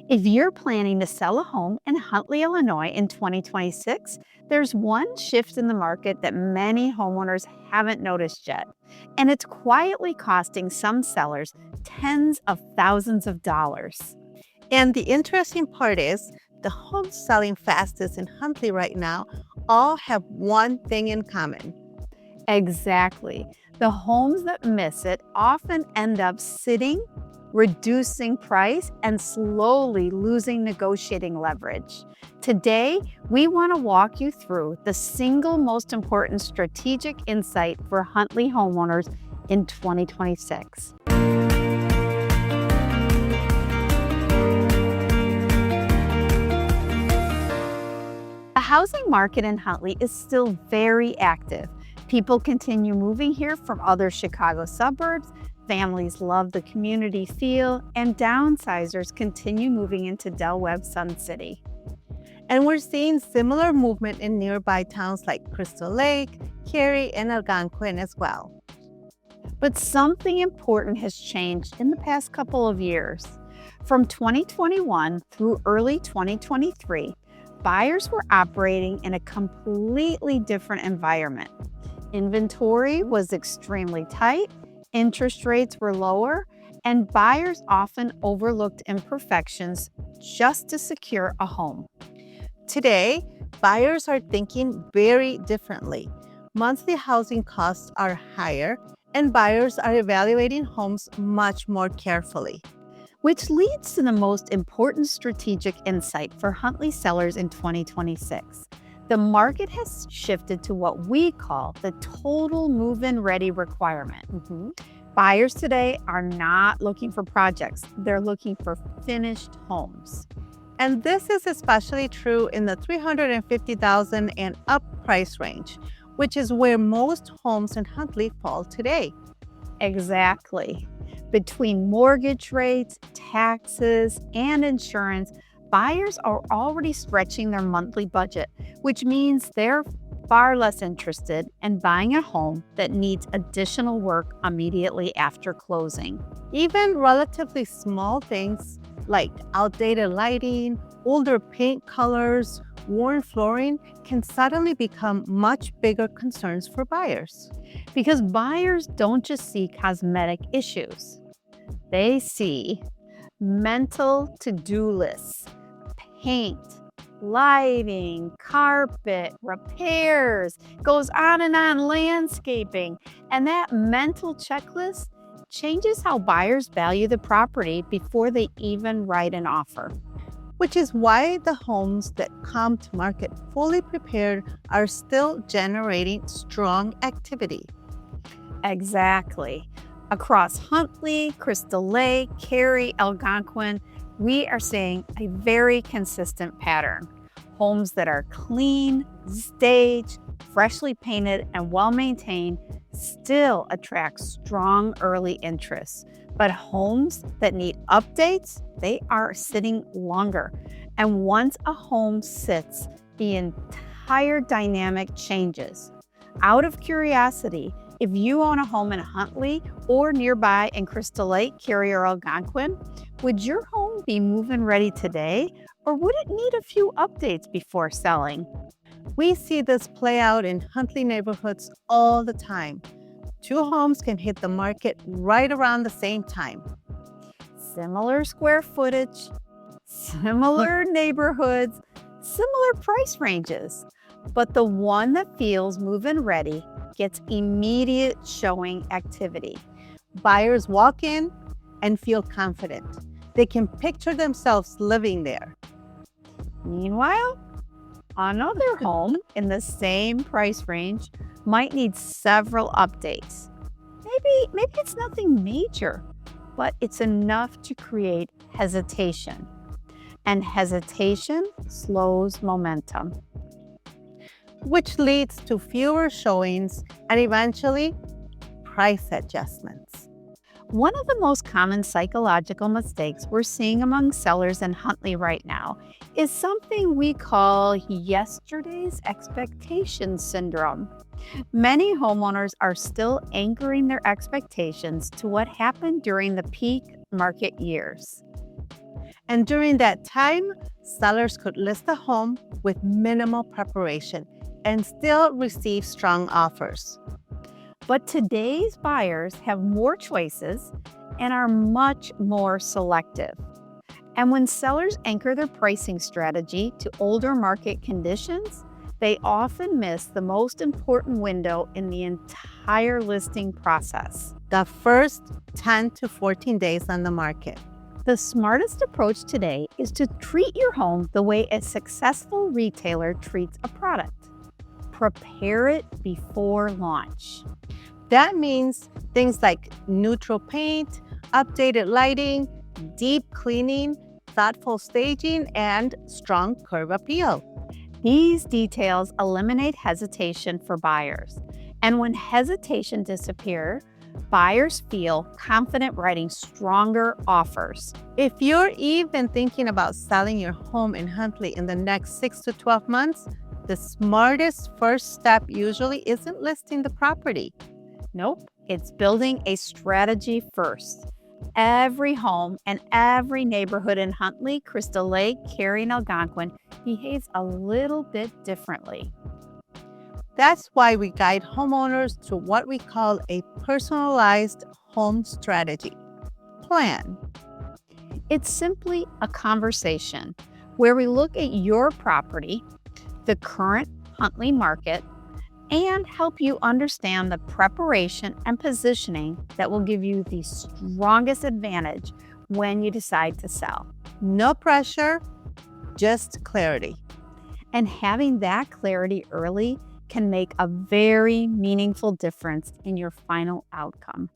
If you're planning to sell a home in Huntley, Illinois in 2026, there's one shift in the market that many homeowners haven't noticed yet, and it's quietly costing some sellers tens of thousands of dollars. And the interesting part is the homes selling fastest in Huntley right now all have one thing in common. Exactly. The homes that miss it often end up sitting, reducing price, and slowly losing negotiating leverage. Today, we want to walk you through the single most important strategic insight for Huntley homeowners in 2026. The housing market in Huntley is still very active. People continue moving here from other Chicago suburbs, families love the community feel, and downsizers continue moving into Del Webb Sun City. And we're seeing similar movement in nearby towns like Crystal Lake, Cary, and Algonquin as well. But something important has changed in the past couple of years. From 2021 through early 2023, buyers were operating in a completely different environment. Inventory was extremely tight, interest rates were lower, and buyers often overlooked imperfections just to secure a home. Today, buyers are thinking very differently. Monthly housing costs are higher, and buyers are evaluating homes much more carefully. Which leads to the most important strategic insight for Huntley sellers in 2026. The market has shifted to what we call the total move-in ready requirement. Buyers today are not looking for projects, they're looking for finished homes. And this is especially true in the $350,000 and up price range, which is where most homes in Huntley fall today. Exactly. Between mortgage rates, taxes, and insurance, buyers are already stretching their monthly budget, which means they're far less interested in buying a home that needs additional work immediately after closing. Even relatively small things like outdated lighting, older paint colors, worn flooring can suddenly become much bigger concerns for buyers. Because buyers don't just see cosmetic issues. They see mental to-do lists, paint, lighting, carpet, repairs, goes on, landscaping. And that mental checklist changes how buyers value the property before they even write an offer. Which is why the homes that come to market fully prepared are still generating strong activity. Exactly. Across Huntley, Crystal Lake, Cary, Algonquin, we are seeing a very consistent pattern. Homes that are clean, staged, freshly painted, and well-maintained still attract strong early interest. But homes that need updates, they are sitting longer. And once a home sits, the entire dynamic changes. Out of curiosity, if you own a home in Huntley or nearby in Crystal Lake, Cary, or Algonquin, would your home be move-in ready today, or would it need a few updates before selling? We see this play out in Huntley neighborhoods all the time. Two homes can hit the market right around the same time. Similar square footage, similar neighborhoods, similar price ranges. But the one that feels move-in ready gets immediate showing activity. Buyers walk in and feel confident. They can picture themselves living there. Meanwhile, another home in the same price range might need several updates. Maybe it's nothing major, but it's enough to create hesitation. And hesitation slows momentum. Which leads to fewer showings and eventually price adjustments. One of the most common psychological mistakes we're seeing among sellers in Huntley right now is something we call yesterday's expectation syndrome. Many homeowners are still anchoring their expectations to what happened during the peak market years. And during that time, sellers could list a home with minimal preparation and still receive strong offers. But today's buyers have more choices and are much more selective. And when sellers anchor their pricing strategy to older market conditions, they often miss the most important window in the entire listing process. The first 10 to 14 days on the market. The smartest approach today is to treat your home the way a successful retailer treats a product. Prepare it before launch. That means things like neutral paint, updated lighting, deep cleaning, thoughtful staging, and strong curb appeal. These details eliminate hesitation for buyers. And when hesitation disappears, buyers feel confident writing stronger offers. If you're even thinking about selling your home in Huntley in the next 6 to 12 months, the smartest first step usually isn't listing the property. Nope, it's building a strategy first. Every home and every neighborhood in Huntley, Crystal Lake, Cary, and Algonquin behaves a little bit differently. That's why we guide homeowners to what we call a personalized home strategy plan. It's simply a conversation where we look at your property, the current Huntley market, and help you understand the preparation and positioning that will give you the strongest advantage when you decide to sell. No pressure, just clarity. And having that clarity early can make a very meaningful difference in your final outcome.